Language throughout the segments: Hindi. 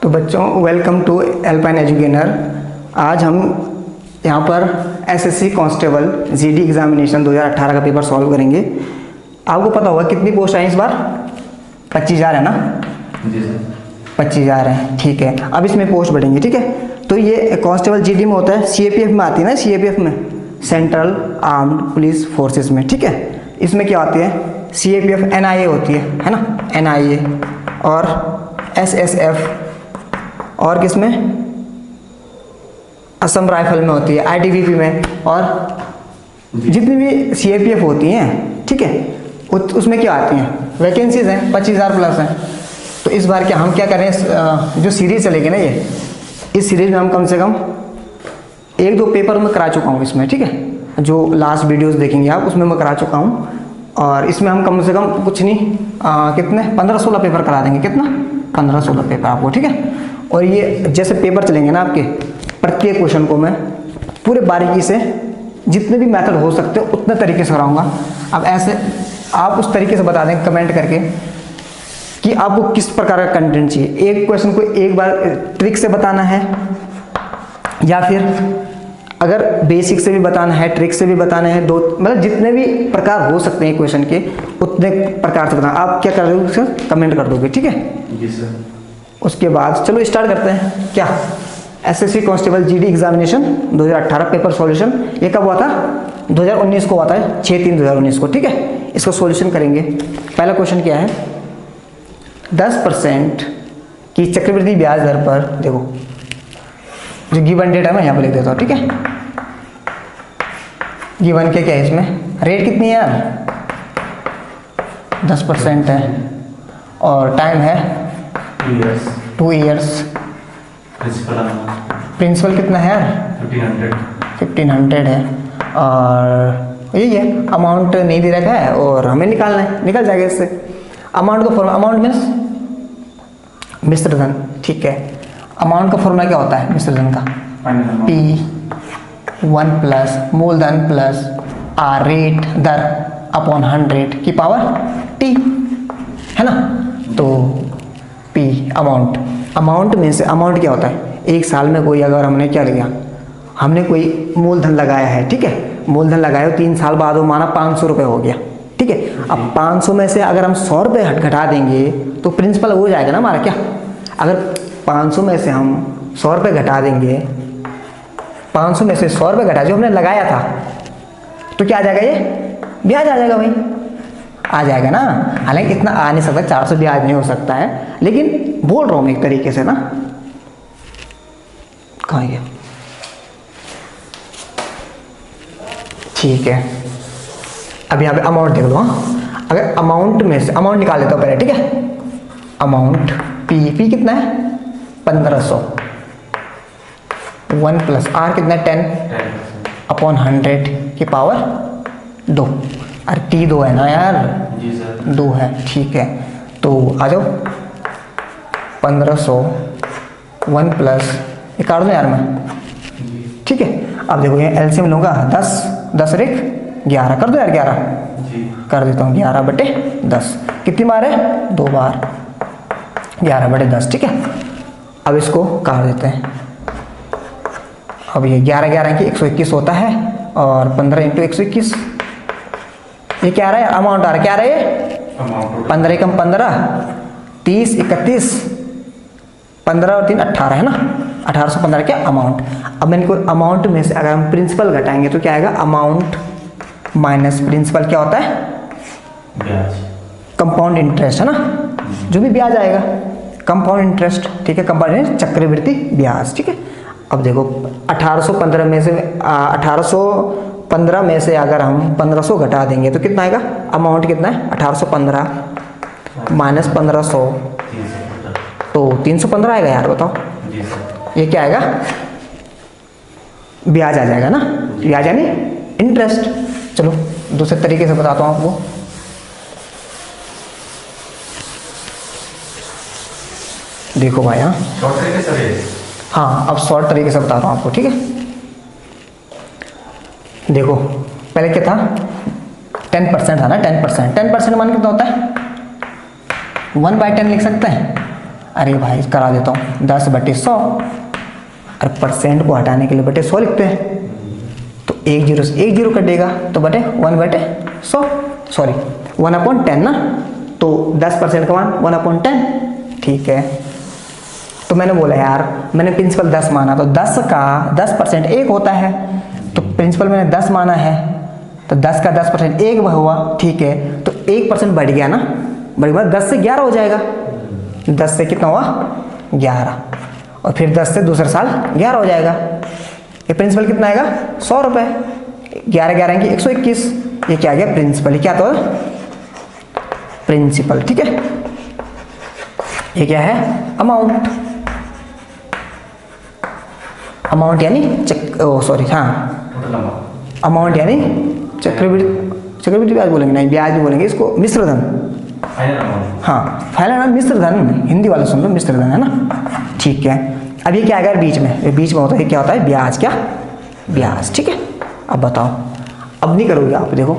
तो बच्चों, वेलकम टू एल्पाइन एजुकेटर। आज हम यहाँ पर एसएससी कांस्टेबल जीडी एग्जामिनेशन 2018 का पेपर सॉल्व करेंगे। आपको पता होगा कितनी पोस्ट आई इस बार? 25,000 है ना? जी सर। 25,000 है, ठीक है। अब इसमें पोस्ट बढ़ेंगी, ठीक है। तो ये कांस्टेबल जीडी में होता है, सीएपीएफ में आती है ना, सीएपीएफ में सेंट्रल आर्म्ड पुलिस फोर्सेस में, ठीक है। इसमें क्या आती है? सीएपीएफ एनआईए होती है ना, एनआईए, और एसएसएफ, और किसमें? असम राइफल में होती है, आईटीबीपी में, और जितनी भी सीएपीएफ होती हैं, ठीक है, उसमें क्या आती हैं? वैकेंसीज हैं, 25,000 प्लस हैं। तो इस बार क्या हम क्या करें, जो सीरीज चलेगी ना ये, इस सीरीज में हम कम से कम 1-2 पेपर मैं करा चुका हूँ इसमें, ठीक है। जो लास्ट वीडियोस देखेंगे आप, उसमें मैं करा चुका हूँ। और इसमें हम कम से कम कुछ नहीं, कितने 15-16 पेपर करा देंगे। कितना? 15-16 पेपर आपको, ठीक है। और ये जैसे पेपर चलेंगे ना आपके, प्रत्येक क्वेश्चन को मैं पूरे बारीकी से, जितने भी मेथड हो सकते हैं उतने तरीके से कराऊंगा। अब ऐसे आप उस तरीके से बता दें कमेंट करके कि आपको किस प्रकार का कंटेंट चाहिए। एक क्वेश्चन को एक बार ट्रिक से बताना है, या फिर अगर बेसिक से भी बताना है, ट्रिक से भी बताना है, दो मतलब जितने भी प्रकार हो सकते हैं क्वेश्चन के, उतने प्रकार से बताना। आप क्या कर रहे हो सर? कमेंट कर दोगे, ठीक है जी सर। उसके बाद चलो स्टार्ट करते हैं। क्या? SSC constable GD examination 2018 paper solution. ये कब हुआ था? 2019 को हुआ था, 6/3/2019 को, ठीक है। इसको सॉल्यूशन करेंगे। पहला क्वेश्चन क्या है? 10% की चक्रवृद्धि ब्याज दर पर, देखो जो गिवन डेटा मैं यहाँ पर लिख देता हूँ, ठीक है। गिवन के क्या है इसमें? रेट कितनी है यार? 10% है, और टाइम है 2 ईयर्स। प्रिंसिपल कितना है यार? 1500 है। और यही है, अमाउंट नहीं दे रखा है और हमें निकालना है, निकल जाएगा इससे। अमाउंट का फॉर्मूला, अमाउंट मीन्स मिश्र धन, ठीक है। अमाउंट का फॉर्मूला क्या होता है मिश्र धन का? P1 प्लस मूलधन प्लस आर रेट दर अपॉन 100 की पावर T, है ना। तो P अमाउंट, अमाउंट में से अमाउंट क्या होता है? एक साल में कोई अगर हमने क्या लिया, हमने कोई मूलधन लगाया है, ठीक है। मूलधन लगाया 3 साल बाद वो माना 500 रुपये हो गया, ठीक है। अब 500 में से अगर हम 100 रुपये घटा देंगे तो प्रिंसिपल हो जाएगा ना हमारा। क्या? अगर 500 में से हम 100 रुपये घटा देंगे, 500 में से 100 रुपये घटा जो हमने लगाया था, तो क्या आ जाएगा? ये ब्याज आ जाएगा भाई, आ जाएगा ना। हालांकि इतना आ नहीं सकता, 400 ब्याज नहीं हो सकता है, लेकिन बोल रहा हूँ एक तरीके से ना। कहाँ गया? ठीक है। अब यहाँ पे अमाउंट देख लो। हाँ, अगर अमाउंट में से अमाउंट निकाल लेता हूँ पहले, ठीक है। अमाउंट पी कितना है? 1500। 1 प्लस आर कितना है? 10 अपॉन 100 की पावर 2। अरे टी 2 है ना यार? जी सर। 2 है, ठीक है। तो आ जाओ, 1500 1 प्लस, ये काट दो यार मैं, ठीक है। अब देखो ये एलसीएम लूँगा, 10 रेख 11 कर दो यार, 11 कर देता हूँ। 11/10 कितनी बार है? 2 बार, 11/10, ठीक है। अब इसको काट देते हैं। अब ये 11 की 121 होता है, और 15 × 121, ये क्या आ रहा है? अमाउंट आ रहा है। क्या आ रहा है ये? 15 × 15 30, 31, 15 और 3 18 है ना। 1815 क्या अमाउंट। अब मैंने को अमाउंट में से अगर हम प्रिंसिपल घटाएंगे तो क्या आएगा? अमाउंट माइनस प्रिंसिपल क्या होता है? ब्याज, कंपाउंड इंटरेस्ट, है ना। जो भी ब्याज आएगा कंपाउंड इंटरेस्ट, ठीक है। कंपाउंड चक्रवृद्धि ब्याज, ठीक है। अब देखो 1815 में से 1815 में से अगर हम 1500 घटा देंगे तो कितना आएगा? अमाउंट कितना है? 1815 माइनस 1500, तो 315 आएगा यार, बताओ। ये क्या आएगा? ब्याज आ जाएगा ना, ब्याज यानी इंटरेस्ट। चलो दूसरे तरीके से बताता हूँ आपको। देखो भाई, हाँ शॉर्ट तरीके से, हाँ अब शॉर्ट तरीके से बताता हूँ आपको, ठीक है। देखो पहले क्या था? 10% था ना, 10% मान कितना होता है? 1/10 लिख सकते हैं, अरे भाई करा देता हूँ, 10/100। और परसेंट को हटाने के लिए बटे 100 लिखते हैं, तो 1 0 से 1 0 कटेगा, तो बटे 1/100, सॉरी 1/10 ना, तो 10% का मान 1/10। ठीक है, तो मैंने बोला यार, मैंने प्रिंसिपल 10 माना, तो 10 का 10% 1 होता है, तो प्रिंसिपल मैंने 10 माना है, तो 10 का 10% 1 हुआ। ठीक है, तो 1% बढ़ गया ना, बढ़ गया 10 से 11 हो जाएगा। 10 से कितना हुआ 11, और फिर 10 से दूसरे साल 11 हो जाएगा। ये प्रिंसिपल कितना आएगा 100 रुपये, 11 11 की 121। ये क्या आ गया प्रिंसिपल, ये क्या तो प्रिंसिपल। ठीक है, ये क्या है अमाउंट, अमाउंट यानी सॉरी हाँ अमाउंट यानी चक्रवृद्धि ब्याज बोलेंगे, नहीं ब्याज भी बोलेंगे इसको, मिश्र धन। हाँ फाइनल अमाउंट मिश्र धन, हिंदी वाले सुन लो मिश्र धन है ना। ठीक है, अब ये क्या आएगा बीच में, ये बीच में होता है क्या होता है ब्याज, क्या ब्याज। ठीक है, अब बताओ, अब नहीं करोगे आप, देखो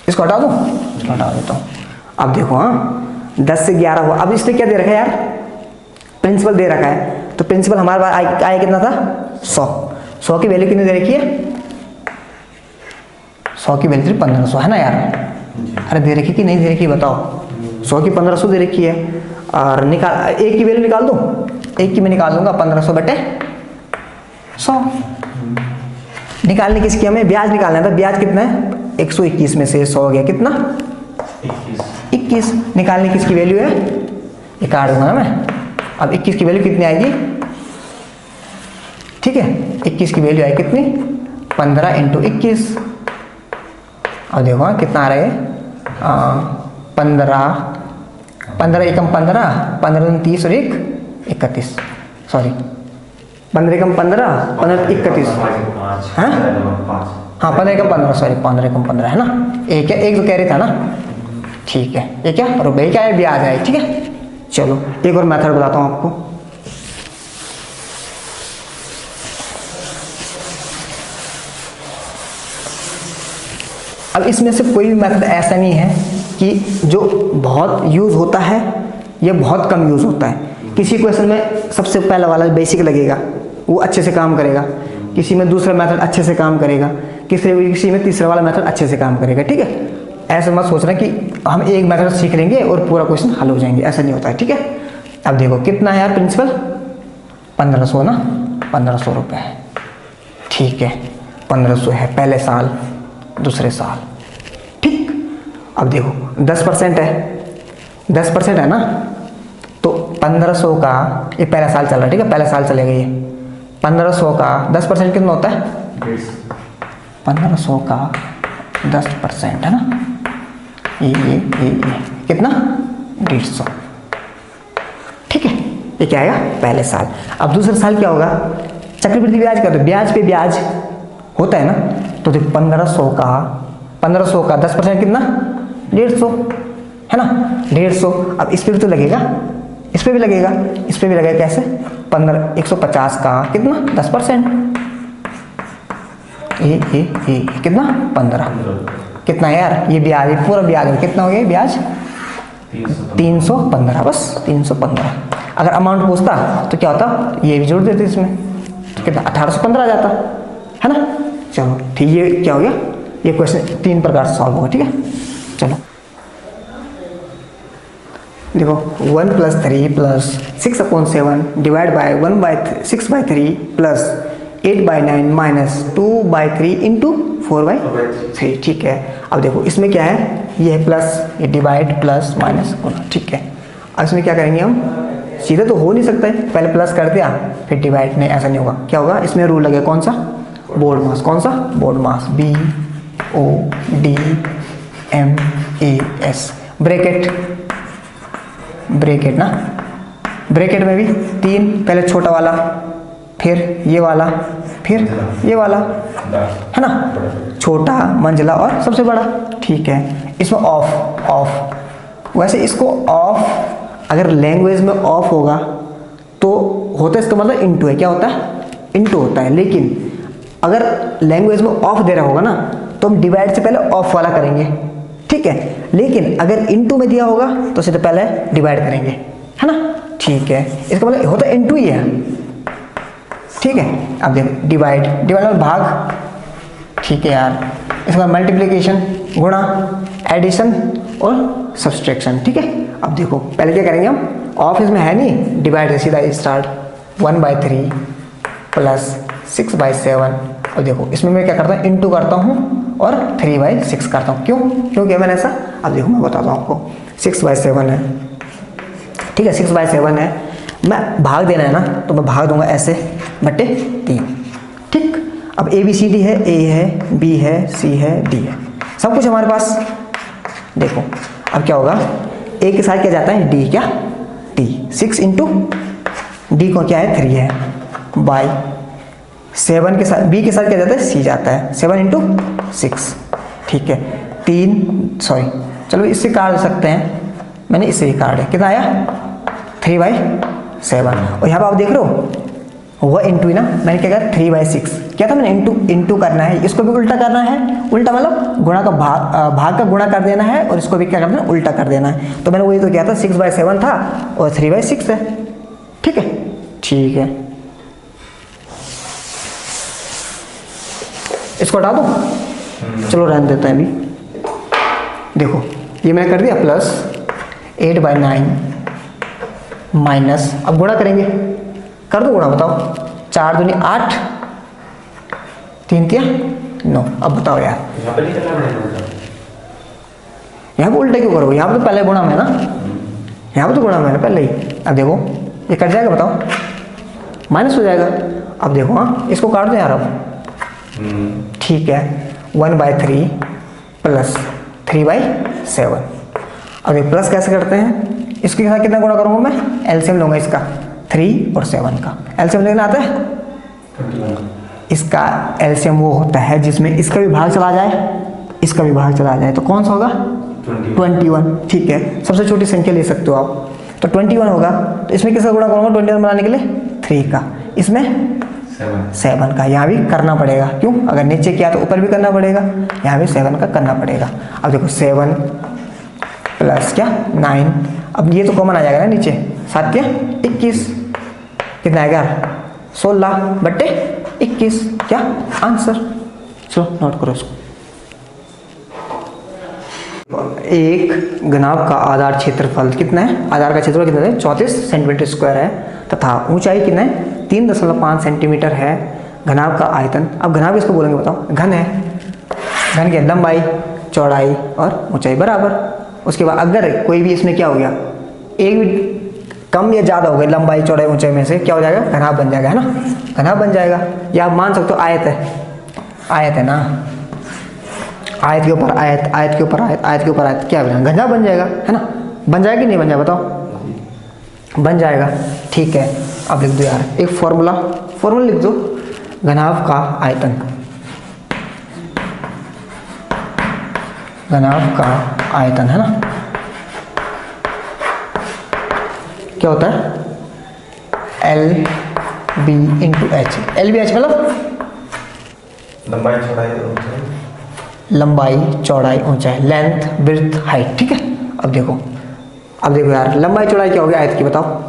इसको हटा दो, हटा देता हूँ। अब देखो हाँ 10 से 11 हुआ, अब इसने क्या दे रखा है यार, प्रिंसिपल दे रखा है, तो प्रिंसिपल हमारे पास आया कितना था 100। 100 की वैल्यू कितनी दे रखी है, 100 की वैल्यू 1500 है ना यार। अरे दे रखी कि नहीं दे रखी बताओ, 100 की 1500 दे रखी है, और निकाल एक की वैल्यू निकाल दो, एक की मैं निकाल दूंगा 1500/100। निकालने किसकी हमें ब्याज निकालना था, ब्याज कितना है 121 में से 100 हो गया कितना 21। निकालने किसकी वैल्यू है, ये काट दूंगा ना मैं। अब 21 की वैल्यू कितनी आएगी, ठीक है 21 की वैल्यू आएगी कितनी 15 × 21। अब देखो कितना आ रहा है 15 15 एकम 15 15 30 और 1 31, सॉरी 15 एकम 15 15 31, हाँ 15 एकम 15 सॉरी 15 एकम 15 है ना, एक है एक तो कह रही था ना। ठीक है, ये क्या रुपए क्या है ब्याज है। ठीक है, चलो एक और मेथड बताता हूँ आपको। अब इसमें से कोई भी मेथड ऐसा नहीं है कि जो बहुत यूज़ होता है या बहुत कम यूज़ होता है। किसी क्वेश्चन में सबसे पहला वाला बेसिक लगेगा, वो अच्छे से काम करेगा, किसी में दूसरा मेथड अच्छे से काम करेगा, किसी में तीसरा वाला मेथड अच्छे से काम करेगा। ठीक है, ऐसा मत सोचना कि हम एक मेथड सीख लेंगे और पूरा क्वेश्चन हल हो जाएंगे, ऐसा नहीं होता है। ठीक है, अब देखो कितना है यार प्रिंसिपल 1500 ना, 1500 रुपये है। ठीक है, 1500 है पहले साल दूसरे साल। ठीक, अब देखो 10% है, 10% है ना, तो 1500 का ये पहला साल चल रहा है। ठीक है, पहला साल चलेगा ये 1500 का 10% कितना होता है 1500 का 10% है ना, ये कितना 150। ठीक है, ये क्या आएगा पहले साल। अब दूसरे साल क्या होगा, चक्रवृद्धि ब्याज का, तो ब्याज पे ब्याज होता है ना, तो देखो 1500 का 10% कितना 150 है ना, 150। अब इस पे भी तो लगेगा, इस पे भी लगेगा, इस पे भी लगेगा, कैसे 150 का कितना 10%, ये कितना 15, कितना है यार ये ब्याज, ये पूरा ब्याज है, कितना हो गया ब्याज 315, बस 315। अगर अमाउंट पूछता तो क्या होता, ये भी जोड़ देते इसमें, तो कितना 1815 आ जाता है ना। चलो ठीक, ये क्या हो गया, ये क्वेश्चन 3 प्रकार से सॉल्व होगा। ठीक है, चलो देखो 1 + 3 + 6/7 डिवाइड बाय 1/6/3 + 8/9 - 2/3 × 4/3। ठीक है, अब देखो इसमें क्या है, ये है प्लस, ये डिवाइड प्लस माइनस गुना। ठीक है, अब इसमें क्या करेंगे हम, सीधे तो हो नहीं सकता है, पहले प्लस कर दिया फिर डिवाइड, नहीं ऐसा नहीं होगा। क्या होगा, इसमें रूल लगे कौन सा, बोर्ड मास। कौन सा, बोर्ड मास, BODMAS, ब्रैकेट ना, ब्रैकेट में भी 3, पहले छोटा वाला, फिर ये वाला, फिर ये वाला, है ना, छोटा, मंझला और सबसे बड़ा। ठीक है, इसमें ऑफ, वैसे इसको ऑफ अगर लैंग्वेज में ऑफ होगा तो होता है, इसका मतलब इनटू है, क्या होता है इनटू होता है। लेकिन अगर लैंग्वेज में ऑफ दे रहा होगा ना, तो हम डिवाइड से पहले ऑफ वाला करेंगे। ठीक है, लेकिन अगर इनटू में दिया होगा तो सिर्फ पहले डिवाइड करेंगे, है ना। ठीक है, इसका मतलब होता इनटू ही है, ठीक है। अब देखो डिवाइड, डिवाइड मतलब भाग, ठीक है यार। इसके बाद मल्टीप्लिकेशन, गुणा, एडिशन और सब्सट्रैक्शन, ठीक है। अब देखो पहले क्या करेंगे हम, ऑफ इसमें है नहीं, डिवाइड से सीधा स्टार्ट, 1/3 प्लस 6/7। और देखो इसमें मैं क्या करता हूँ, इंटू करता हूँ और 3/6 करता हूँ। क्यों क्यों किया मैंने ऐसा, अब देखो मैं बताता हूँ आपको। 6/7 है, ठीक है, 6/7 है। मैं भाग देना है ना, तो मैं भाग दूंगा ऐसे बटे 3, ठीक। अब ABCD है, A है, B है, C है, D है, सब कुछ हमारे पास। देखो अब क्या होगा, A के साथ क्या जाता है, D, क्या D, 6 इंटू D को क्या है 3 है, बाई 7 के साथ B के साथ क्या जाता है, C जाता है, 7 इंटू 6, ठीक है। 3 चलो इससे काट सकते हैं, मैंने इससे ही काट है, कितना आया 3/7। और यहाँ पर आप देख रहे हो वो इंटू ही ना, मैंने क्या कहा 3/6 क्या था, मैंने इंटू करना है, इसको भी उल्टा करना है, उल्टा मतलब गुणा का भाग का गुणा कर देना है, और इसको भी क्या करना है, उल्टा कर देना है। तो मैंने वही तो किया था, 6/7 था और 3/6 है, ठीक है, ठीक है। इसको हटा दो, चलो रहने देते हैं अभी। देखो ये मैंने कर दिया प्लस 8/9 माइनस, अब गुणा करेंगे, कर दो गुणा, बताओ 4 दूनी 8, 3 तिया 9। अब बताओ यार, यहाँ पे नहीं करना पड़ेगा, यहाँ पे उल्टा क्यों करोगे, यहाँ पे तो पहले गुणा में ना, यहाँ पे तो गुणा में पहले ही। अब देखो ये कट जाएगा, बताओ माइनस हो जाएगा। अब देखो हाँ, इसको काट दो यार अब, ठीक है। 1/3 प्लस 3/7। अब ये प्लस कैसे करते हैं, इसके साथ कितना गुणा करूँगा मैं, एलसीएम लूँगा इसका, 3 और 7 का एलसीएम लेना आता है। 21। इसका एलसीएम वो होता है जिसमें इसका भी भाग चला जाए, इसका भी भाग चला जाए, तो कौन सा होगा, 21, ठीक है। सबसे छोटी संख्या ले सकते हो आप, तो 21 होगा। तो इसमें किसका गुणा करूँगा 21 बनाने के लिए, 3 का, इसमें 7 का। यहाँ भी करना पड़ेगा, क्यों, अगर नीचे किया तो ऊपर भी करना पड़ेगा, यहाँ भी 7 का करना पड़ेगा। अब देखो 7 प्लस क्या 9, अब ये तो कॉमन आ जाएगा ना नीचे, 7 क्या 21, कितना आएगा 16/21, क्या आंसर। चलो नोट करो इसको। एक घनाभ का आधार क्षेत्रफल कितना है, आधार का क्षेत्रफल कितना है, 34 सेंटीमीटर स्क्वायर है, तथा ऊंचाई कितना है, 3.5 सेंटीमीटर है। घनाभ का आयतन, अब घनाभ इसको बोलेंगे, बताओ, घन है, घन की लंबाई, चौड़ाई और ऊंचाई बराबर। उसके बाद अगर कोई भी इसमें क्या हो गया, एक भी कम या ज़्यादा हो गई लंबाई चौड़ाई ऊंचाई में से, क्या हो जाएगा, घनाभ बन जाएगा, है ना, घनाभ बन जाएगा। या आप मान सकते हो आयत है, आयत है ना, आयत के ऊपर आयत, आयत के ऊपर आयत, आयत के ऊपर आयत, क्या बन घनाभ बन जाएगा, है ना, बन जाएगा कि नहीं बन जाएगा, बताओ, बन जाएगा, ठीक है। अब लिख दो यार एक फॉर्मूला लिख दो, घनाभ का आयतन, घनाभ का आयतन, है ना, क्या होता है, LB इंटू एच। LBH मतलब लंबाई चौड़ाई ऊंचाई, लंबाई चौड़ाई ऊंचाई, लेंथ ब्रेड्थ हाइट, ठीक है। अब देखो यार, लंबाई चौड़ाई क्या हो गया आयत की, बताओ,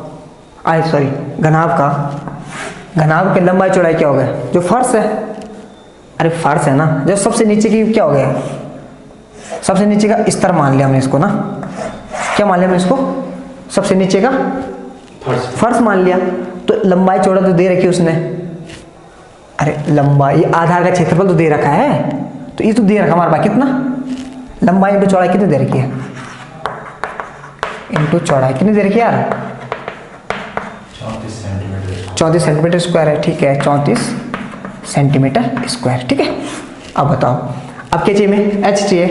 आयत सॉरी घनाभ का, घनाभ के लंबाई चौड़ाई क्या हो गया, जो फर्श है, अरे फर्श है ना, जो सबसे नीचे की क्या हो गया, सबसे नीचे का स्तर मान लिया हमने इसको ना, क्या मान लिया हमने इसको, सबसे नीचे का फर्श मान लिया। तो लंबाई चौड़ा तो दे रखी उसने, अरे लंबाई आधार का क्षेत्रफल तो दे रखा है, तो ये तो दे रखा हमारे पास कितना, लंबाई इंटू चौड़ाई कितनी दे रखी है, इंटू चौड़ाई कितनी दे रखी है यार, 34 सेंटीमीटर स्क्वायर है, ठीक है, 34 सेंटीमीटर स्क्वायर, ठीक है। अब बताओ, अब क्या चाहिए, हमें एच चाहिए,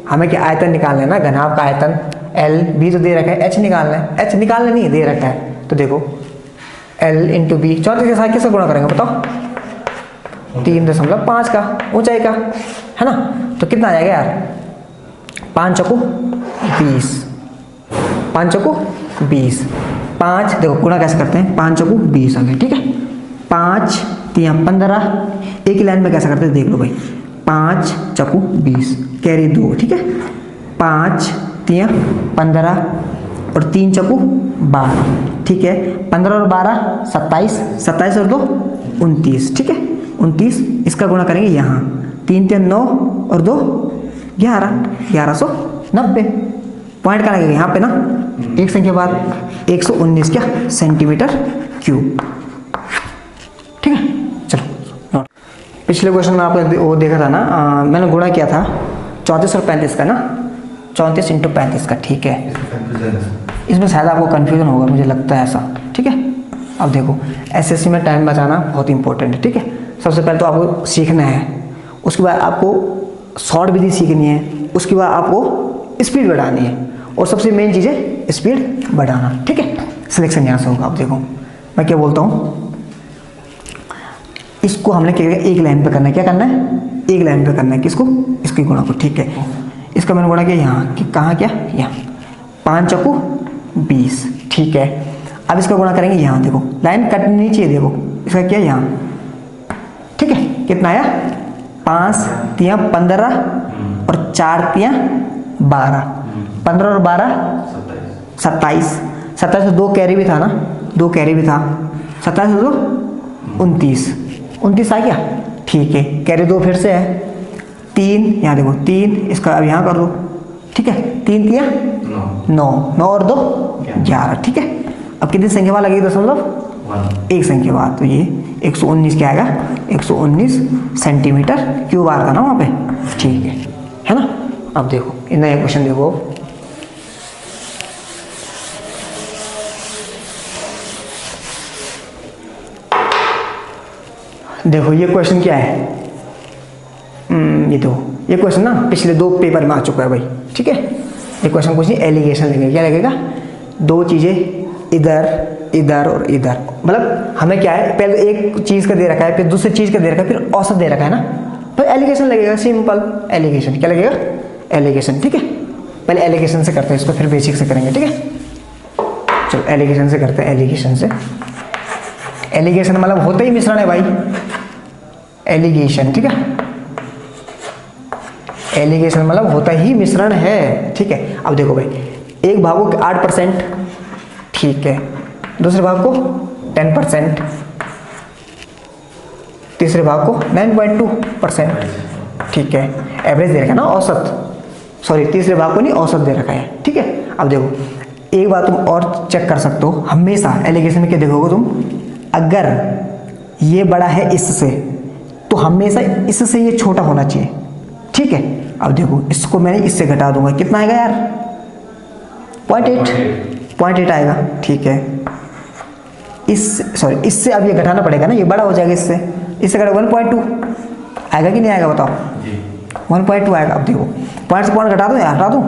हमें क्या आयतन निकालना है ना, घनाभ का आयतन, एल बी तो दे रखा है, एच निकालना है, एच निकालना नहीं दे रखा है, तो देखो एल इंटू बी, 34 के साथ किससे गुणा करेंगे, बताओ, 3.5 का, ऊंचाई का, है ना, तो कितना आ जाएगा यार, 5 चौको 20, 5 चौको 20, 5 देखो गुणा कैसे करते हैं, 5 चौको 20 आ गए, ठीक है, 5 3 15, एक ही लाइन में कैसे करते हैं देख लो भाई, 5 चौको 20 कैरी 2, ठीक है, 5 3 15 और 3 चौको 12, ठीक है। 15 और 12 27, 27 और 2 29, ठीक है। 29 इसका गुणा करेंगे यहाँ, 3 3 9 और 2 11, 1190 पॉइंट का लगेगा यहाँ पे ना, एक संख्या बाद 119 क्या सेंटीमीटर क्यूब, ठीक है। चलो नोट, पिछले क्वेश्चन में आपने वो देखा था ना, मैंने गुणा किया था 34 और 35 का ना, 34 × 35 का, ठीक है। इसमें शायद आपको कन्फ्यूजन होगा, मुझे लगता है ऐसा, ठीक है। अब देखो एसएससी में टाइम बचाना बहुत इंपॉर्टेंट है, ठीक है। सबसे पहले तो आपको सीखना है, उसके बाद आपको शॉर्ट विधि सीखनी है, उसके बाद आपको स्पीड बढ़ानी है, और सबसे मेन चीज़ है स्पीड बढ़ाना, ठीक है। सिलेक्शन यहाँ से होगा। अब देखो मैं क्या बोलता हूँ, इसको हमने क्या एक लाइन पे करना है, क्या करना है, एक लाइन पे करना है, किसको, इसकी गुणा को, ठीक है। इसका मैंने गुणा किया यहाँ कि कहाँ, क्या यहाँ 5 चौको 20, ठीक है। अब इसका गुणा करेंगे यहाँ, देखो लाइन कटनी नहीं चाहिए, देखो इसका क्या यहाँ, ठीक है। कितना आया, 5 तियाँ 15 और 4 तियाँ 12, 15 और 12 27, 27 से 2 कैरी भी था ना, 2 कैरी भी था, 27 से 2 29, 29 आ गया, ठीक है। कैरी 2 फिर से है, 3 यहाँ देखो 3, इसका अब यहाँ कर दो, ठीक है। 3 तियाँ 9, 9 और 2 11, ठीक है। अब कितनी संख्या बाद लगेगी, दशमलव एक संख्या बाद, तो ये 119 क्या आएगा, 119 सेंटीमीटर क्यूब आ रहा था ना वहाँ पे, ठीक है ना। अब देखो नया क्वेश्चन देखो, देखो ये क्वेश्चन क्या है, ये देखो ये क्वेश्चन ना पिछले 2 पेपर में आ चुका है भाई, ठीक है। ये क्वेश्चन कुछ नहीं, एलिगेशन लगेगा, क्या लगेगा, 2 चीज़ें इधर इधर और इधर, मतलब हमें क्या है, पहले एक चीज़ का दे रखा है, फिर दूसरी चीज़ का दे रखा है, फिर औसत दे रखा है ना, तो एलिगेशन लगेगा, सिंपल एलिगेशन, क्या लगेगा, एलिगेशन, ठीक है। पहले एलिगेशन से करते हैं इसको, फिर बेसिक से करेंगे, ठीक है। चलो एलिगेशन से करते हैं, एलिगेशन से, एलिगेशन मतलब होता ही मिश्रण है भाई, एलिगेशन, ठीक है। एलिगेशन मतलब होता ही मिश्रण है, ठीक है। अब देखो भाई, एक भाग को 8%, ठीक है, दूसरे भाग को 10%, तीसरे भाग को 9.2%, ठीक है। एवरेज दे रखा है ना, औसत, सॉरी तीसरे भाग को नहीं, औसत दे रखा है, ठीक है। अब देखो एक बात तुम और चेक कर सकते हो, हमेशा एलिगेशन में क्या देखोगे तुम, अगर ये बड़ा है इससे, तो हमेशा इससे ये छोटा होना चाहिए, ठीक है। अब देखो इसको मैंने इससे घटा दूंगा, कितना आएगा यार, 0.8 आएगा, ठीक है। इससे अब ये घटाना पड़ेगा ना, ये बड़ा हो जाएगा, इससे घटा 1.2 आएगा कि नहीं आएगा, बताओ 1.2 आएगा। अब देखो पॉइंट से पॉइंट घटा दो या हटा दूँ,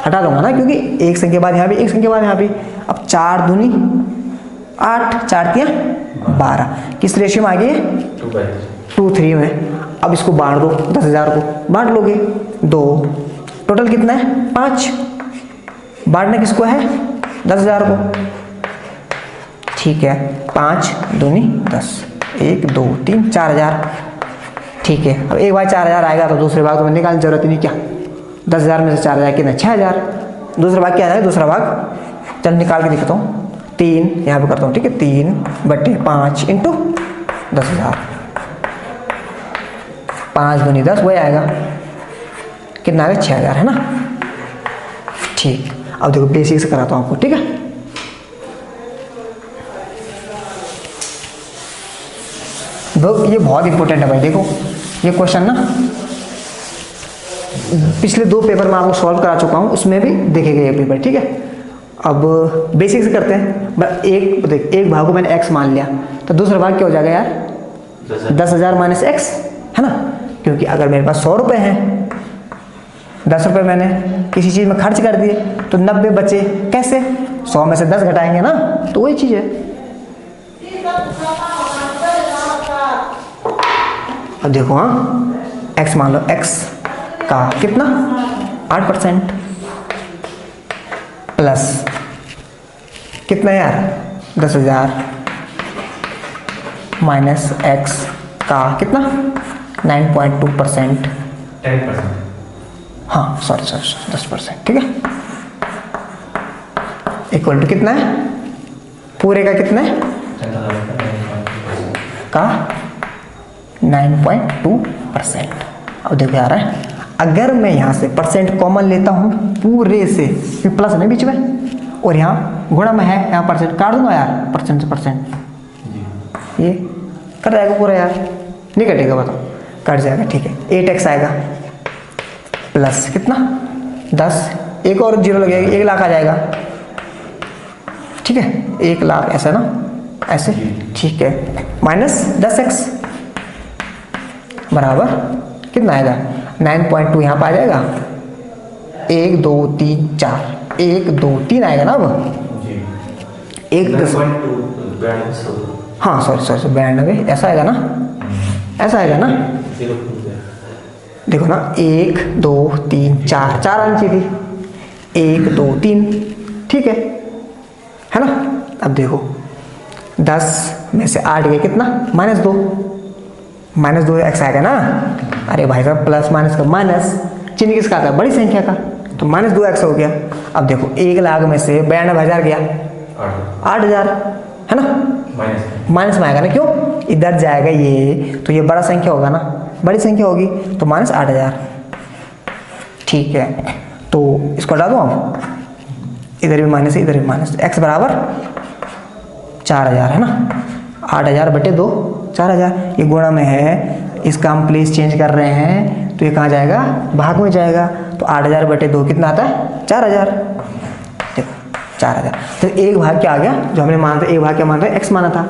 हटा दूंगा ना, क्योंकि एक संख्या बाद यहाँ भी, एक संख्या बाद यहाँ भी। अब 4 दूनी 8, 4 तियाँ 12, किस रेशियो में आ गई, 2:3 में। अब इसको बांट दो, 10,000 को बांट लोगे 2, टोटल कितना है 5, बांटना किसको है 10,000 को, ठीक है। 5 दूनी 10, 1 2 3 4,000, ठीक है। अब एक बार 4,000 आएगा तो दूसरे भाग तो मैं निकालने की जरूरत नहीं, क्या 10,000 में से 4,000 कितना, 6,000, दूसरा भाग क्या आएगा, दूसरा भाग चल निकाल के दिखाता हूँ, 3 यहाँ पे करता हूँ, ठीक है। 3/5 इंटू 10,000, 5 दूनी 10, वही आएगा, कितना आएगा 6,000, है ना, ठीक। अब देखो बेसिक से कराता हूँ आपको, ठीक है। ये बहुत इंपॉर्टेंट है भाई, देखो ये क्वेश्चन ना पिछले 2 पेपर में आपको सॉल्व करा चुका हूँ, उसमें भी देखेगा ये पेपर, ठीक है। अब बेसिक से करते हैं, एक भाग को मैंने x मान लिया, तो दूसरा भाग क्या हो जाएगा यार, 10,000 माइनस x, है ना, क्योंकि अगर मेरे पास 100 रुपये हैं, 10 रुपये मैंने किसी चीज़ में खर्च कर दिए, तो 90 बचे, कैसे, 100 में से 10 घटाएंगे ना, तो वही चीज़ है। अब देखो, हाँ x मान लो, x का कितना 8% प्लस कितना यार 10,000 माइनस x का कितना 9.2%, 10%, हाँ सॉरी 10%, ठीक है। इक्वल टू कितना है, पूरे का कितना है, का 9.2%। अब देखो यार है, अगर मैं यहाँ से परसेंट कॉमन लेता हूँ पूरे से, प्लस है बीच में और यहाँ गुणा में है, यहाँ परसेंट काट दूंगा यार, परसेंट से परसेंट ये कट जाएगा पूरा यार, नहीं कटेगा बताओ, कट जाएगा ठीक है। 8x आएगा प्लस कितना 10, एक और जीरो लगेगा, 1 लाख आ जाएगा ठीक है, 1 लाख ऐसा ना, ऐसे ठीक है, माइनस 10x बराबर कितना आएगा 9.2, यहाँ पर आ जाएगा 1 2 3 4, 1 2 3 आएगा ना। अब 1 हाँ सॉरी 92 ऐसा आएगा ना, ऐसा आएगा ना, देखो ना 1 2 3 4 4 आनी चाहिए थी, 1 2 3 ठीक है ना। अब देखो 10 में से 8 गए कितना, -2 x आएगा ना। अरे भाई साहब प्लस माइनस का माइनस चिन्ह किसका आता है, बड़ी संख्या का, तो -2x हो गया। अब देखो 1 लाख में से 92,000 गया 8,000 है ना, माइनस में आएगा ना, क्यों इधर जाएगा ये, तो ये बड़ा संख्या होगा ना, बड़ी संख्या होगी तो -8,000 ठीक है। तो इसको हटा दो आप, इधर भी माइनस है इधर भी माइनस, x बराबर 4,000 है ना, 8,000 बटे 2 4,000, ये गुणा में है, इसका हम प्लेस चेंज कर रहे हैं तो ये कहाँ जाएगा, भाग में जाएगा, तो 8,000 बटे 2 कितना आता है 4,000, देखो 4,000। तो एक भाग क्या आ गया, जो हमने माना था, एक भाग क्या माना था, x माना था,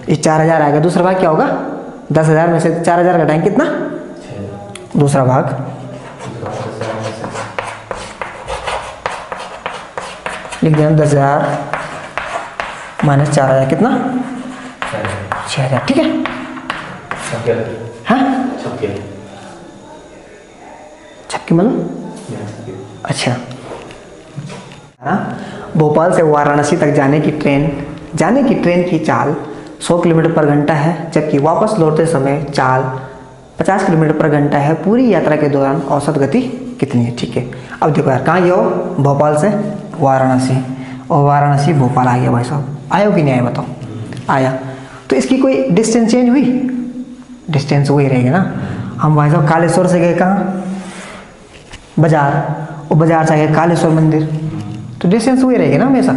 ये 4,000 आएगा। दूसरा भाग क्या होगा, 10,000 में से 4,000 घटाएंगे कितना, दूसरा भाग लिख देना 10,000 माइनस 4,000 कितना 6,000 ठीक है। हाँ छक्की मतलब अच्छा। भोपाल से वाराणसी तक जाने की ट्रेन की चाल 100 किलोमीटर पर घंटा है, जबकि वापस लौटते समय चाल 50 किलोमीटर पर घंटा है। पूरी यात्रा के दौरान औसत गति कितनी है, ठीक है। अब देखो यार कहाँ गया हो, भोपाल से वाराणसी, और वाराणसी भोपाल आ गया भाई साहब, आया हो कि नहीं आया बताओ, आया। तो इसकी कोई डिस्टेंस चेंज हुई, डिस्टेंस वही रहेगी ना। हम भाई साहब कालेश्वर से गए कहाँ, बाजार, और बाजार से गए कालेश्वर मंदिर, तो डिस्टेंस वही रहेगी ना हमेशा।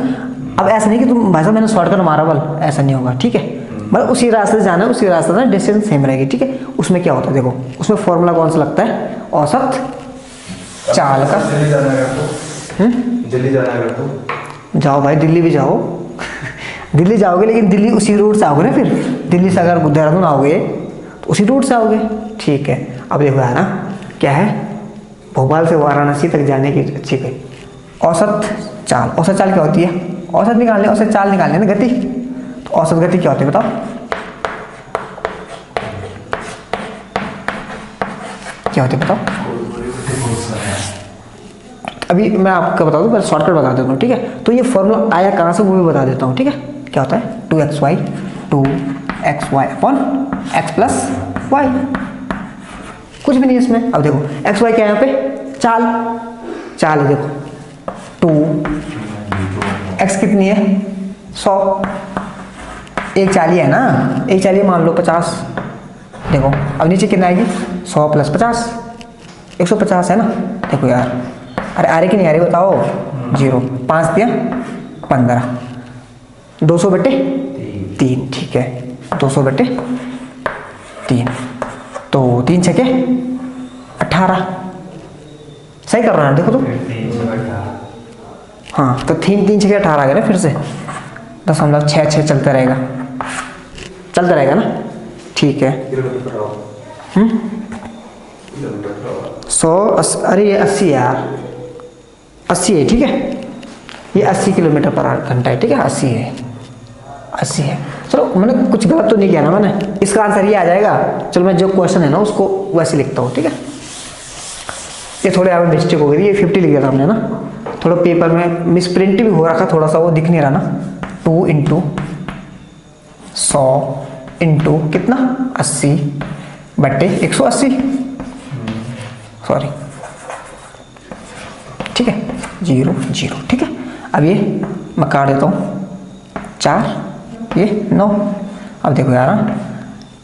अब ऐसा नहीं कि तुम भाई साहब मैंने शॉर्टकट मारा बल, ऐसा नहीं होगा ठीक है, मतलब उसी रास्ते से जाना है, उसी रास्ते से डिस्टेंस सेम रहेगी ठीक है। उसमें क्या होता है देखो, उसमें फॉर्मूला कौन सा लगता है, औसत चाल का। दिल्ली जाना है तो जाओ भाई दिल्ली भी जाओ दिल्ली जाओगे लेकिन दिल्ली उसी रूट से आओगे ना, फिर दिल्ली से अगर देहरादून आओगे तो उसी रूट से आओगे ठीक है। अब देखो यार ना क्या है, भोपाल से वाराणसी तक जाने की ठीक है औसत चाल। औसत चाल क्या होती है, औसत निकालने, औसत चाल निकालने ना गति, तो औसत गति क्या होती है बताओ, क्या होती है बताओ। अभी मैं आपको बता दूं, शॉर्टकट बता देता हूँ ठीक है। तो ये फॉर्मूला आया कहाँ से वो भी बता देता हूँ ठीक है। क्या होता है 2xy upon x plus Y, कुछ भी नहीं इसमें। अब देखो xy क्या है यहाँ पे, चाल है देखो 2, x कितनी है 100, एक चाली है ना, एक चाली मान लो 50, देखो अब नीचे कितना आएगी 100 प्लस 50 150 है ना। देखो यार अरे आ रही कि नहीं आ रही बताओ, 0 5 दिया 15, 200 बटे 3 ठीक है, 200 बटे 3, तो 3 छके 18, सही कर रहा है देखो तो, हाँ तो 3 छके 18 आ गया ना, फिर से 0.66 चलता रहेगा ना ठीक है। 100 अरे ये 80 यार, 80 है ठीक है, ये 80 किलोमीटर पर घंटा है ठीक है, 80 है। चलो मैंने कुछ गलत तो नहीं किया ना मैंने, इसका आंसर ये आ जाएगा। चलो मैं जो क्वेश्चन है ना उसको वैसे लिखता हूँ ठीक है। ये थोड़े यहाँ पे मिस्टेक हो गई, ये 50 लिख दिया था हमने ना, थोड़ा पेपर में मिसप्रिंट भी हो रखा थोड़ा सा, वो दिख नहीं रहा ना। 2 × 100 इंटू कितना 80 बटे 180 सॉरी ठीक है 0 0 ठीक है। अब ये मैं काट देता हूँ, 4 ये 9। अब देखो यार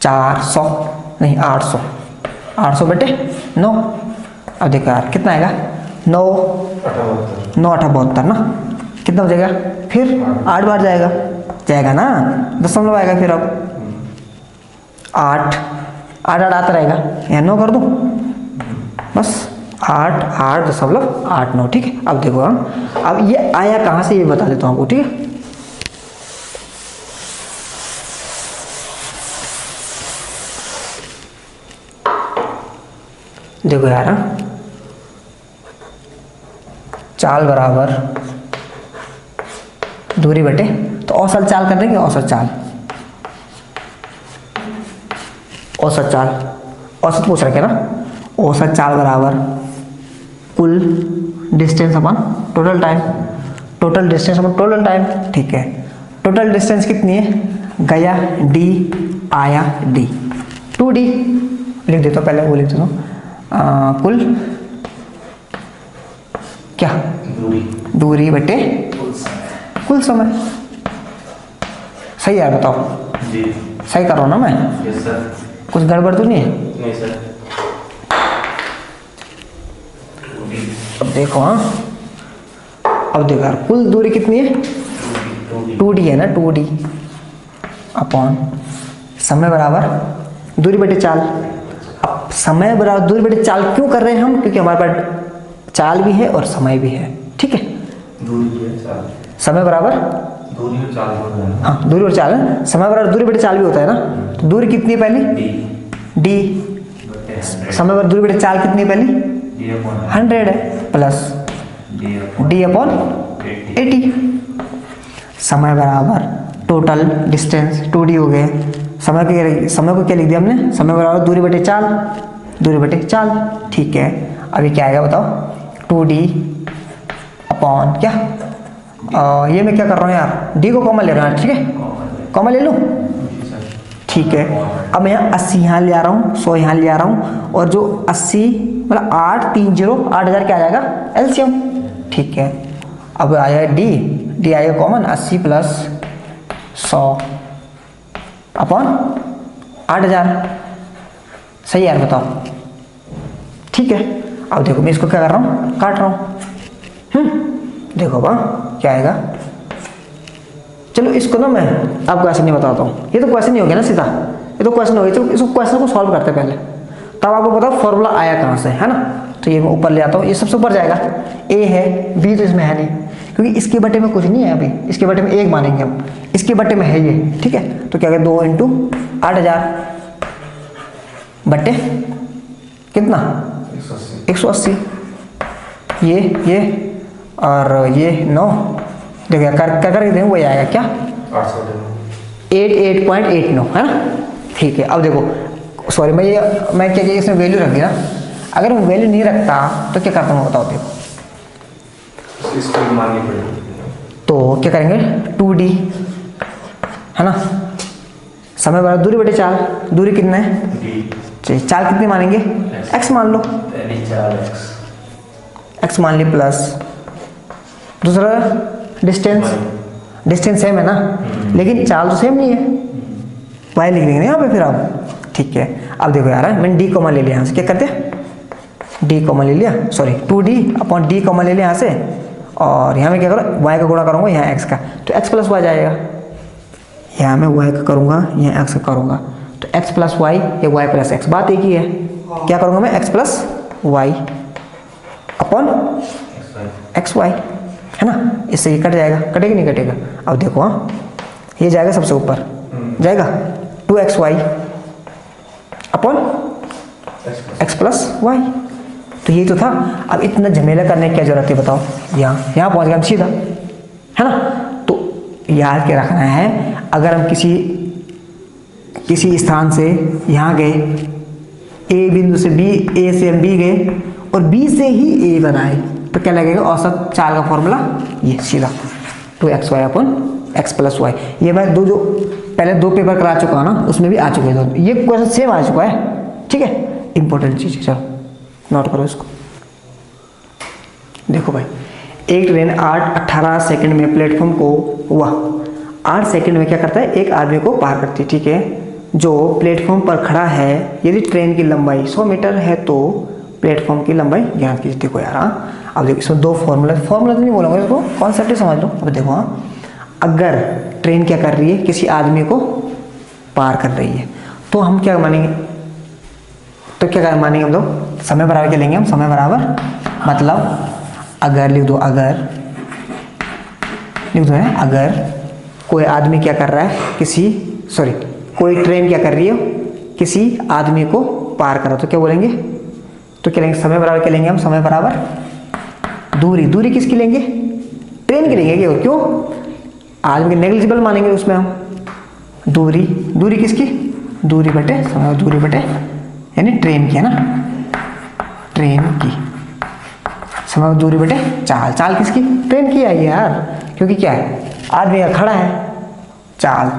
400 नहीं 800, 800 बटे 9। अब देखो यार कितना आएगा, 9 9 8 72 ना, कितना हो जाएगा फिर 8 बार जाएगा ना, दशमलव आएगा फिर। अब 8 8 8 आता रहेगा, यहाँ 9 कर दूँ बस, 8 8.8 9। ठीक है, अब देखो अब ये आया कहाँ से ये बता देता हूँ आपको। ठीक है, देखो यार चाल बराबर दूरी बटे, तो औसत चाल कर देंगे, औसत चाल औसत पूछ रखे ना, औसत चाल बराबर कुल डिस्टेंस अपन टोटल टाइम, टोटल डिस्टेंस अपन टोटल टाइम। ठीक है, टोटल डिस्टेंस कितनी है, गया d आया d, 2d लिख देता हूँ, पहले वो लिख देता हूँ, कुल क्या दूरी बटे कुल समय। सही है बताओ जी, सही कर रहा हूँ ना मैं? Yes sir. कुछ गड़बड़ तो नहीं है? नहीं सर। अब देखो अब देखो यार कुल दूरी कितनी है, 2d है ना, 2d अपॉन समय बराबर दूरी बटे चाल। अब समय बराबर दूरी बटे चाल क्यों कर रहे हैं हम, क्योंकि हमारे पास चाल भी है और समय भी है। ठीक है, दूरी है चाल, समय बराबर दूरी और चाल होता है। हाँ दूरी और चाल है, समय बराबर दूरी बटे चाल भी होता है ना। तो दूरी कितनी है पहली, d, समय बराबर दूरी बटे चाल कितनी है पहली, 100 है, प्लस d अपॉन 80। समय बराबर टोटल डिस्टेंस 2d हो गए, समय को क्या लिख दिया हमने, समय बराबर दूरी बटे चाल। ठीक है, अभी क्या आएगा बताओ, 2d अपॉन क्या, ये मैं क्या कर रहा हूँ यार, d को कॉमन ले रहा हूँ। ठीक है, कॉमन ले लूँ। ठीक है, अब मैं यहाँ 80 यहाँ ले आ रहा हूँ, 100 यहाँ ले आ रहा हूँ, और जो 80 मतलब 8000 क्या आ जाएगा एलसीएम। ठीक है, अब आया d आएगा कॉमन, 80 प्लस 100 अपॉन 8000। सही है यार बताओ। ठीक है, अब देखो मैं इसको क्या कर रहा हूँ, काट रहा हूँ। देखो क्या आएगा, चलो इसको ना मैं आपको ऐसे नहीं बताता हूँ, ये तो क्वेश्चन नहीं हो गया ना सीधा, ये तो क्वेश्चन हो गया। चलो इसको क्वेश्चन को सॉल्व करते पहले, तब आपको पता फॉर्मूला आया कहाँ से, है ना। तो ये मैं ऊपर ले आता हूँ, ये सबसे ऊपर जाएगा, a है, b तो इसमें है नहीं, क्योंकि इसके बटे में कुछ नहीं है अभी, इसके बटे में 1 मानेंगे हम, इसके बटे में है ये। ठीक है, तो क्या करें, 2 × 8000 बटे कितना, 180। ये और ये 9, देखो क्या कर देंगे, वही आएगा क्या, 88.89 है ना। ठीक है, अब देखो सॉरी मैं क्या इसमें वैल्यू रख दिया, अगर मैं वैल्यू नहीं रखता तो क्या करता हूँ बताओ। देखो इसको माननी पड़ेगी, तो क्या करेंगे, 2d है ना, समय बराबर दूरी बटे चाल, दूरी कितना है, चाल कितनी मानेंगे, x मान लो, x मान ली, प्लस दूसरा डिस्टेंस सेम है ना, लेकिन चाल तो सेम नहीं है, y लिख देंगे यहाँ पे फिर आप। ठीक है, अब देखो यार मैंने d कॉमन ले लिया यहाँ से, क्या करते हैं, d कॉमन ले लिया, sorry 2d upon d common ले लिया यहाँ से, और यहाँ मैं क्या करूँ, y का गुणा करूँगा यहाँ x का, तो x प्लस y जाएगा, यहाँ मैं y का करूँगा यहाँ x का करूँगा, तो x प्लस y या y प्लस x, बात एक ही है। क्या करूँगा मैं, x plus y upon x y, है ना, इससे ये कट जाएगा, कटेगा नहीं कटेगा। अब देखो ये जाएगा सबसे ऊपर, जाएगा 2xy upon x plus Y, तो ये तो था। अब इतना झमेला करने की क्या जरूरत है बताओ, यहाँ पहुँच गया हम सीधा, है ना। तो याद के रखना है, अगर हम किसी स्थान से यहाँ गए, ए बिंदु से ए से हम बी गए और बी से ही ए बनाए, तो क्या लगेगा, औसत चाल का फॉर्मूला ये सीधा 2xy upon x plus Y. ये मैं जो पहले 2 पेपर करा चुका हूँ ना, उसमें भी आ चुके हैं, ये क्वेश्चन सेम आ चुका है। ठीक है, इंपॉर्टेंट चीज़ है, चलो नोट करो इसको। देखो भाई, एक ट्रेन 18 सेकंड में प्लेटफॉर्म को 8 सेकंड में क्या करता है, एक आदमी को पार करती है, ठीक है। जो प्लेटफॉर्म पर खड़ा है, यदि ट्रेन की लंबाई 100 मीटर है तो प्लेटफॉर्म की लंबाई ज्ञात कीजिए। देखो यार, हाँ अब देखो इसमें दो फॉर्मूला तो नहीं बोलूँगा, इसको कॉन्सेप्ट ही समझ लो। अब देखो, हाँ अगर ट्रेन क्या कर रही है, किसी आदमी को पार कर रही है, तो हम क्या मानेंगे, हम लोग समय बराबर क्या लेंगे, हम समय बराबर मतलब अगर लिख दो, अगर कोई आदमी क्या कर रहा है, कोई ट्रेन क्या कर रही है, किसी आदमी को पार कर रहा है, तो क्या बोलेंगे, तो क्या लेंगे, समय बराबर क्या लेंगे हम, समय बराबर दूरी किसकी लेंगे, ट्रेन की लेंगे। क्यों, आदमी के नेग्लिजिबल मानेंगे उसमें हम, दूरी किसकी, दूरी बटे समय, दूरी बटे यानी ट्रेन की है ना, ट्रेन की, समय दूरी बटे चाल किसकी, ट्रेन की आई यार, क्योंकि क्या है, आदमी का खड़ा है, चाल,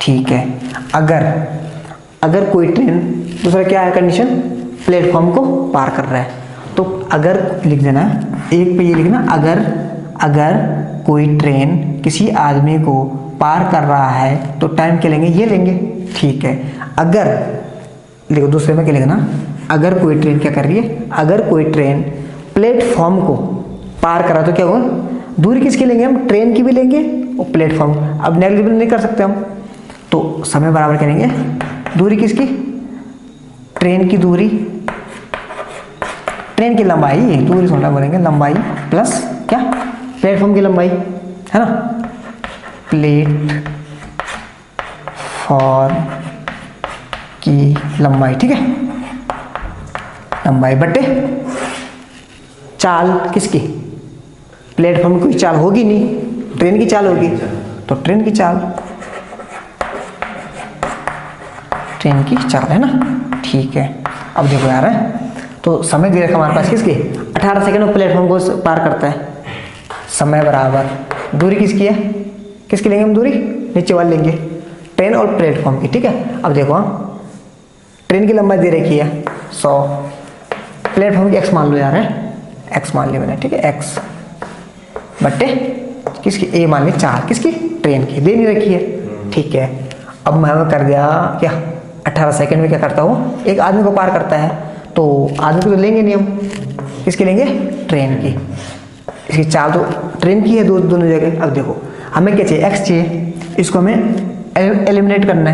ठीक है। अगर कोई ट्रेन, दूसरा क्या है कंडीशन, प्लेटफॉर्म को पार कर रहा है, तो अगर लिख देना, एक पे ये लिखना, अगर कोई ट्रेन किसी आदमी को पार कर रहा है तो टाइम क्या लेंगे, ये लेंगे, ठीक है। अगर देखो दूसरे में क्या लिखना, अगर कोई ट्रेन क्या कर रही है, अगर कोई ट्रेन प्लेटफॉर्म को पार करा तो क्या होगा, दूरी किसकी लेंगे हम, ट्रेन की भी लेंगे और प्लेटफॉर्म, अब नेग्लिजिबल नहीं कर सकते हम, तो समय बराबर करेंगे दूरी किसकी, ट्रेन की दूरी, ट्रेन की लंबाई, दूरी सोना बोलेंगे, लंबाई प्लस क्या, प्लेटफॉर्म की लंबाई, है ना, प्लेटफॉर्म की लंबाई, ठीक है, लंबाई बटे चाल किसकी, प्लेटफॉर्म की चाल होगी नहीं, ट्रेन की चाल होगी, तो ट्रेन की चाल है ना, ठीक है। अब देखो यार, तो समय दे रखा हमारे पास किसकी, 18 सेकंड में प्लेटफॉर्म को पार करता है, समय बराबर दूरी किसकी है, किसकी लेंगे हम दूरी, नीचे वाले लेंगे, ट्रेन और प्लेटफॉर्म की, ठीक है। अब देखो, ट्रेन की लंबाई दे रखी है 100, प्लेटफॉर्म की x मान लो यार, है x मान लिया मैंने, ठीक है, x बटे किसकी, a मान ली 4, किसकी, ट्रेन की, दे नहीं रखी है, ठीक है। अब मैं कर दिया क्या, 18 सेकंड में क्या करता हूँ, एक आदमी को पार करता है, तो आदमी को तो लेंगे नहीं हम, किसकी लेंगे, ट्रेन की, इसकी चाल तो ट्रेन की है दोनों जगह। अब देखो हमें क्या चाहिए, x चाहिए, इसको हमें एलिमिनेट करना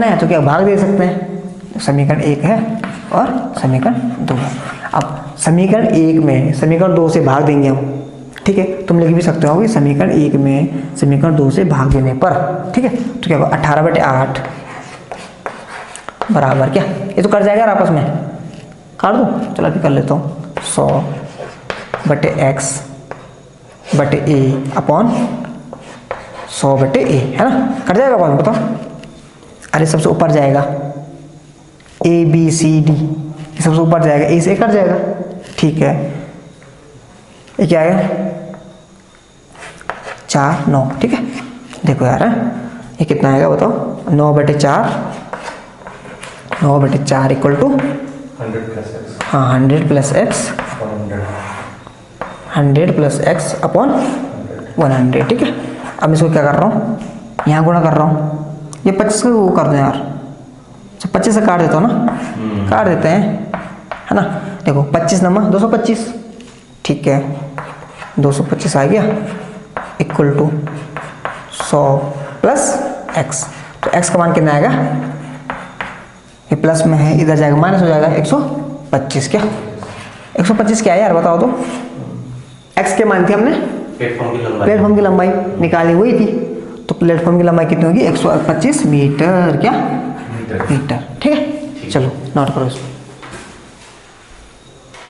है, तो क्या भाग दे सकते हैं, समीकरण 1 है और समीकरण 2 है। अब समीकरण 1 में समीकरण 2 से भाग देंगे हम, ठीक है, तुम लिख भी सकते हो कि समीकरण 1 में समीकरण 2 से भाग देने पर, ठीक है, तो क्या होगा, 18/8 बराबर क्या, ये तो कट जाएगा आपस में, काट दूँ, चलो अभी कर लेता हूँ, 100/x बटे a अपॉन 100/a, है ना, कट जाएगा आपस में, बताओ, अरे सबसे ऊपर जाएगा a b c d, सबसे ऊपर जाएगा, a से कट जाएगा, ठीक है, ये क्या आएगा 4 9, ठीक है। देखो यार, ये कितना आएगा बताओ, 9/4 equal to 100 plus x, 100 plus x upon 100, ठीक है। अब इसको क्या कर रहा हूँ, यहाँ गुणा कर रहा हूँ, ये 25 को वो कर दो यार, 25 से काट देता हूँ ना, काट देते हैं, है ना, देखो 25 नंबर 225, ठीक है, 225 आ गया इक्वल टू 100 प्लस एक्स, तो एक्स का मान कितना आएगा, ये प्लस में है, इधर जाएगा माइनस हो जाएगा, 125, क्या 125 क्या है यार बताओ तो, एक्स के मान थी हमने, प्लेटफॉर्म की लंबाई निकाली हुई थी, तो प्लेटफॉर्म की लंबाई कितनी होगी, 125 मीटर, क्या मीटर, ठीक है, चलो नोट करो इसको।